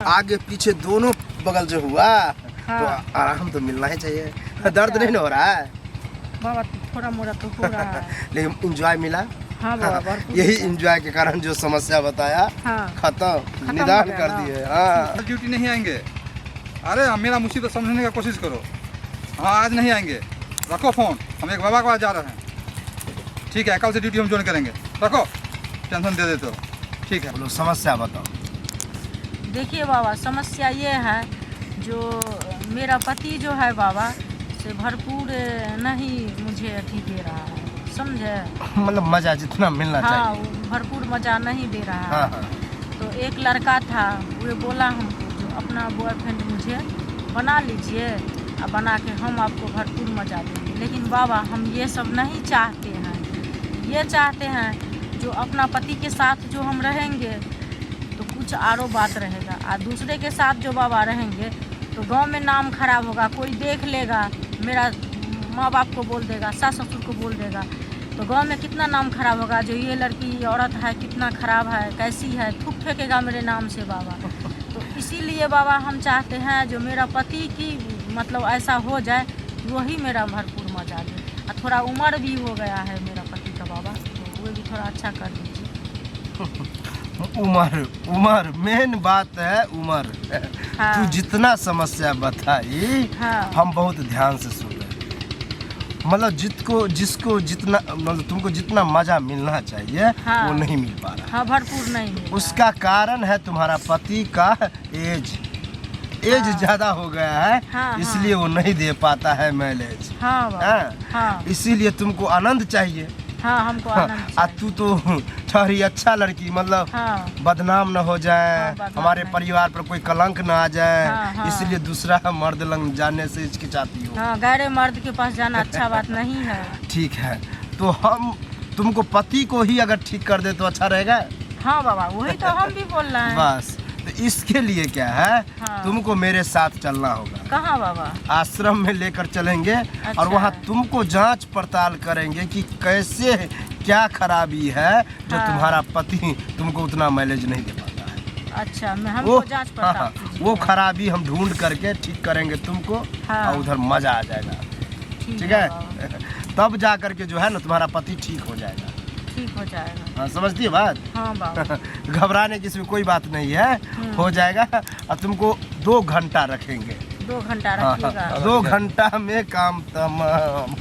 आगे पीछे दोनों बगल जो हुआ हाँ। तो आराम तो मिलना ही चाहिए। दर्द नहीं ना हो रहा है बाबा थोड़ा मोड़ा तो हो रहा है। लेकिन एंजॉय मिला। हाँ बाबा भरपूर यही मिला। एंजॉय के कारण जो समस्या बताया हाँ। खत्म हो निदान गया कर ना। दिए। हाँ ड्यूटी नहीं आएंगे। अरे मेरा मुसीबत समझने का कोशिश करो। हाँ आज नहीं आएंगे, रखो फ़ोन, हम एक बाबा के पास जा रहे हैं। ठीक है, कल से ड्यूटी हम ज्वाइन करेंगे, रखो, टेंशन दे देते हो। ठीक है, बोलो समस्या बताओ। देखिए बाबा समस्या ये है जो मेरा पति जो है बाबा से भरपूर नहीं मुझे अथी दे रहा है, समझे। मतलब मजा जितना मिलना हाँ चाहिए। वो भरपूर मजा नहीं दे रहा हाँ है। हाँ तो एक लड़का था वो बोला हमको जो अपना बॉयफ्रेंड मुझे बना लीजिए और बना के हम आपको भरपूर मजा देंगे। लेकिन बाबा हम ये सब नहीं चाहते हैं, ये चाहते हैं जो अपना पति के साथ जो हम रहेंगे तो कुछ आरो बात रहेगा, और दूसरे के साथ जो बाबा रहेंगे तो गांव में नाम खराब होगा, कोई देख लेगा, मेरा माँ बाप को बोल देगा, सास ससुर को बोल देगा, तो गांव में कितना नाम खराब होगा। जो ये लड़की औरत है कितना खराब है, कैसी है, थूक फेंकेगा मेरे नाम से बाबा। तो इसीलिए बाबा हम चाहते हैं जो मेरा पति की मतलब ऐसा हो जाए वही मेरा भरपूर मजा दे। और थोड़ा उम्र भी हो गया है मेरा पति का बाबा, तो वो भी थोड़ा अच्छा कर दीजिए। उम्र उम्र मेन बात है उम्र। हाँ। तू जितना समस्या बताई हाँ। हम बहुत ध्यान से सुन रहे। मतलब जिसको जितना मतलब तुमको जितना मजा मिलना चाहिए हाँ। वो नहीं मिल पा रहा। हाँ भरपूर नहीं मिल रहा है। उसका कारण है तुम्हारा पति का एज हाँ। ज़्यादा हो गया है। हाँ, इसलिए वो नहीं दे पाता है माइलेज। हाँ बाबा। हाँ। हाँ इसीलिए तुमको आनंद चाहिए। हाँ हमको आनंद आ चाहिए। तू तो ठहरी अच्छा लड़की, मतलब हाँ बदनाम न हो जाए, हाँ, बदनाम हमारे नहीं। परिवार पर कोई कलंक न आ जाए। हाँ, हाँ। इसलिए दूसरा मर्द लंग जाने से हिचकिचाती हो। हाँ गैर मर्द के पास जाना अच्छा बात नहीं है। ठीक है, तो हम तुमको पति को ही अगर ठीक कर दे तो अच्छा रहेगा। हाँ बाबा वही तो हम भी बोल रहे हैं। बस तो इसके लिए क्या है, हाँ। तुमको मेरे साथ चलना होगा। कहाँ बाबा? आश्रम में लेकर चलेंगे और वहाँ तुमको जांच पड़ताल करेंगे कि कैसे क्या खराबी है जो हाँ। तुम्हारा पति तुमको उतना माइलेज नहीं दे पाता है। अच्छा मैं हमको जांच हाँ, पड़ताल कीजिएगा। वो खराबी हम ढूंढ करके ठीक करेंगे तुमको। हाँ। और उधर मजा आ जाएगा। ठीक है बाबा, तब जा करके जो है ना तुम्हारा पति ठीक हो जाएगा। ठीक हो जाएगा। हाँ समझती है बात। हाँ बाबा। घबराने की इसमें कोई बात नहीं है, हो जाएगा। और तुमको 2 घंटा रखेंगे। 2 घंटा हाँ, रखिएगा। 2 घंटा में काम तमाम।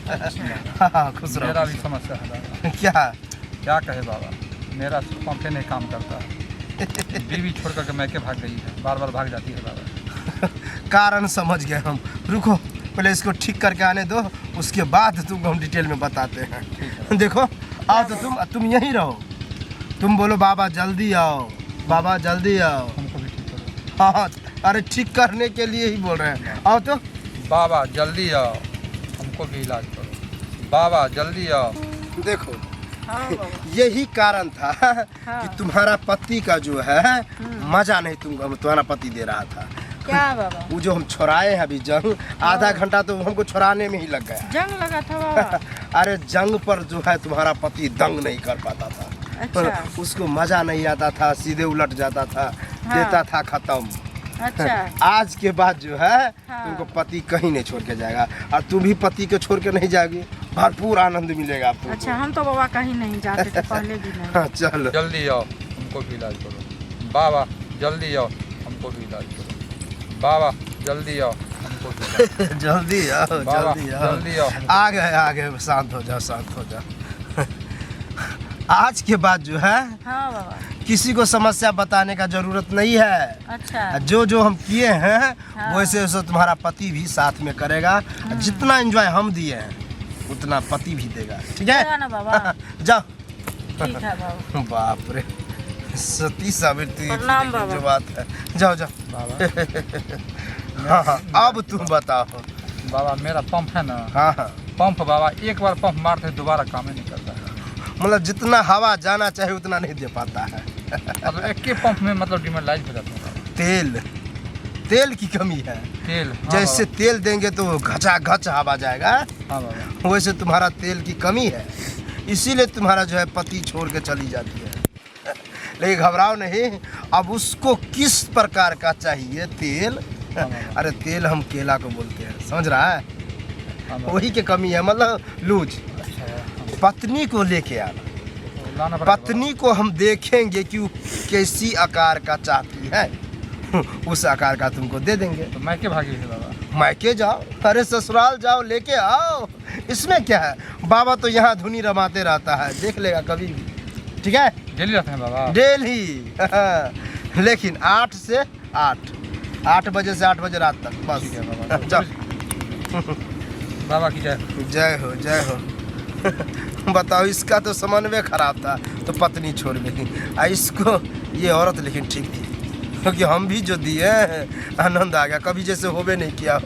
हाँ, खुश मेरा रहो। भी समस्या है बाबा। क्या कहे बाबा, मेरा पंखे नहीं काम करता है। बीवी छोड़ करके मैके भाग गई है, बार बार भाग जाती है बाबा। कारण समझ गए हम। रुको पहले इसको ठीक करके आने दो, उसके बाद तुमको हम डिटेल में बताते हैं। देखो आओ तो तुम यहीं रहो, तुम बोलो बाबा जल्दी आओ, बाबा जल्दी आओ। हमको भी ठीक करो हाँ अरे ठीक करने के लिए ही बोल रहे हैं। आओ तो बाबा, जल्दी आओ, हमको भी इलाज करो बाबा, जल्दी आओ। देखो हाँ बाबा। यही कारण था हाँ। कि तुम्हारा पति का जो है मजा नहीं तुमको तुम्हारा पति दे रहा था। क्या बाबा? वो जो हम छोड़ाए हैं अभी जंग, आधा घंटा तो हमको छोड़ाने में ही लग गया। जंग लगा था बाबा? अरे जंग पर जो है तुम्हारा पति दंग नहीं कर पाता था। अच्छा। उसको मजा नहीं आता था, सीधे उलट जाता था। हाँ। देता था खत्म। अच्छा। आज के बाद जो है हाँ। तुमको पति कहीं नहीं छोड़ के जाएगा, और तुम भी पति को छोड़ के नहीं जाओगी। भरपूर आनंद मिलेगा आपको। अच्छा हम तो बाबा कहीं नहीं जाते थे पहले भी नहीं। हाँ चलो जल्दी आओ, हमको भी इलाज करो बाबा, जल्दी आओ, हमको भी इलाज करो बाबा, जल्दी आओ, हमको भी इलाज करो। जल्दी आओ बाबा, जल्दी आओ। जल्दी आओ। आ गए शांत हो जाओ, शांत हो जाओ। आज के बाद जो है हाँ बाबा। किसी को समस्या बताने का जरूरत नहीं है। अच्छा। जो हम किए हैं हाँ। वैसे वैसे तुम्हारा पति भी साथ में करेगा। जितना एंजॉय हम दिए हैं उतना पति भी देगा। ठीक है देगा ना बाबा? जाओ। ठीक है बाबा। बाप रे, सती सावित्री प्रणाम की बाबा। जो बात है। जाओ जाओ। बाबा हाँ अब तुम बताओ। बाबा, मेरा पंप है ना, हाँ हाँ पंप बाबा एक बार पंप मारते दोबारा काम ही नहीं करता है। मतलब जितना हवा जाना चाहिए उतना नहीं दे पाता है। मतलब एक के पंप में मतलब डिमोलाइज हो जाता है। तेल की कमी है। तेल, हाँ जैसे तेल देंगे तो घचा घच हवा जाएगा, बाबा, हाँ बाबा। वैसे तुम्हारा तेल की कमी है। इसीलिए तुम्हारा जो है पति छोड़ के चली जाती है। लेकिन घबराओ नहीं। अब उसको किस प्रकार का चाहिए तेल? अरे तेल हम केला को बोलते हैं, समझ रहा है? वही की कमी है, मतलब लूज। पत्नी को लेके आना, पत्नी को हम देखेंगे कि वो कैसी आकार का चाहती है, उस आकार का तुमको दे देंगे। तो मायके भागी है बाबा? मायके जाओ, अरे ससुराल जाओ, लेके आओ, इसमें क्या है? बाबा तो यहाँ धुनी रमाते रहता है, देख लेगा कभी भी। ठीक है, डेली रहते हैं बाबा? डेली। लेकिन 8 से 8 बजे से 8 बजे रात तक बस। ठीक है बाबा, जाओ। बाबा की जय। जय हो, जय हो। बताओ, इसका तो समन्वय खराब था तो पत्नी छोड़ गई, इसको ये औरत लेकिन ठीक थी, क्योंकि हम भी जो दिए आनंद आ गया, कभी जैसे होबे नहीं किया हो।